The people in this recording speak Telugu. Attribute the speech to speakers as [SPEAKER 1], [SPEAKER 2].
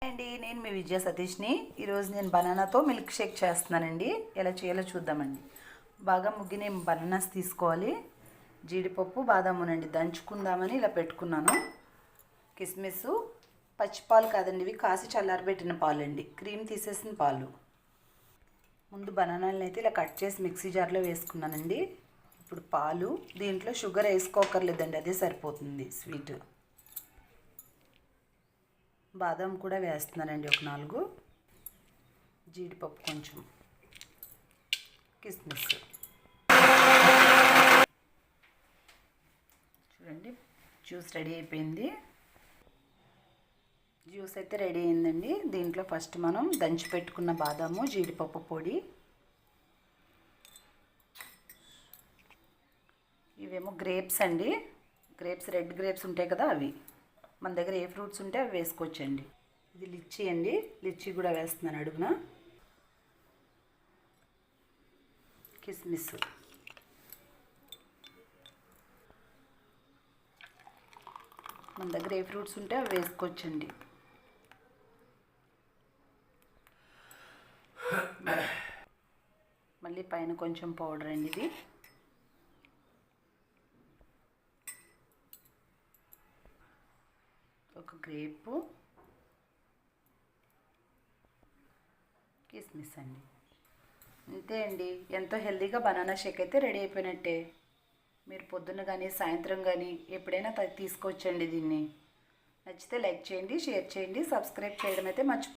[SPEAKER 1] అండి నేను మీ విజయ సతీష్ని. ఈరోజు నేను బనానాతో మిల్క్ షేక్ చేస్తున్నానండి. ఎలా చేయాలో చూద్దామండి. బాగా ముగ్గిన బనానాస్ తీసుకోవాలి. జీడిపప్పు బాదామునండి దంచుకుందామని ఇలా పెట్టుకున్నాను. కిస్మిస్, పచ్చిపాలు కాదండి, ఇవి కాసి చల్లారబెట్టిన పాలండి, క్రీమ్ తీసేసిన పాలు. ముందు బనానాలను అయితే ఇలా కట్ చేసి మిక్సీ జార్లో వేసుకున్నానండి. ఇప్పుడు పాలు, దీంట్లో షుగర్ వేసుకోకర్లేదండి, అదే సరిపోతుంది స్వీట్. బాదం కూడా వేస్తున్నానండి, ఒక 4. జీడిపప్పు కొంచెం, కిస్మిస్. చూడండి, జ్యూస్ రెడీ అయిపోయింది. జ్యూస్ అయితే రెడీ అయిందండి. దీంట్లో ఫస్ట్ మనం దంచి పెట్టుకున్న బాదాము, జీడిపప్పు పొడి, ఇవేమో గ్రేప్స్ అండి. గ్రేప్స్, రెడ్ గ్రేప్స్ ఉంటాయి కదా, అవి. మన దగ్గర ఏ ఫ్రూట్స్ ఉంటే అవి వేసుకోవచ్చండి. ఇది లిచ్చీ అండి, లిచ్చీ కూడా వేస్తున్నాను అడుగున. కిస్మిస్, మన దగ్గర ఏ ఫ్రూట్స్ ఉంటే అవి వేసుకోవచ్చండి. మళ్ళీ పైన కొంచెం పౌడర్ అండి ఇది. ఒక గ్రేపు, కిస్మిస్ అండి. అంతే అండి, ఎంతో హెల్తీగా బనానా షేక్ అయితే రెడీ అయిపోయినట్టే. మీరు పొద్దున్న కానీ సాయంత్రం కానీ ఎప్పుడైనా తీసుకోవచ్చండి దీన్ని. నచ్చితే లైక్ చేయండి, షేర్ చేయండి, సబ్స్క్రైబ్ చేయడం అయితే మర్చిపోకండి.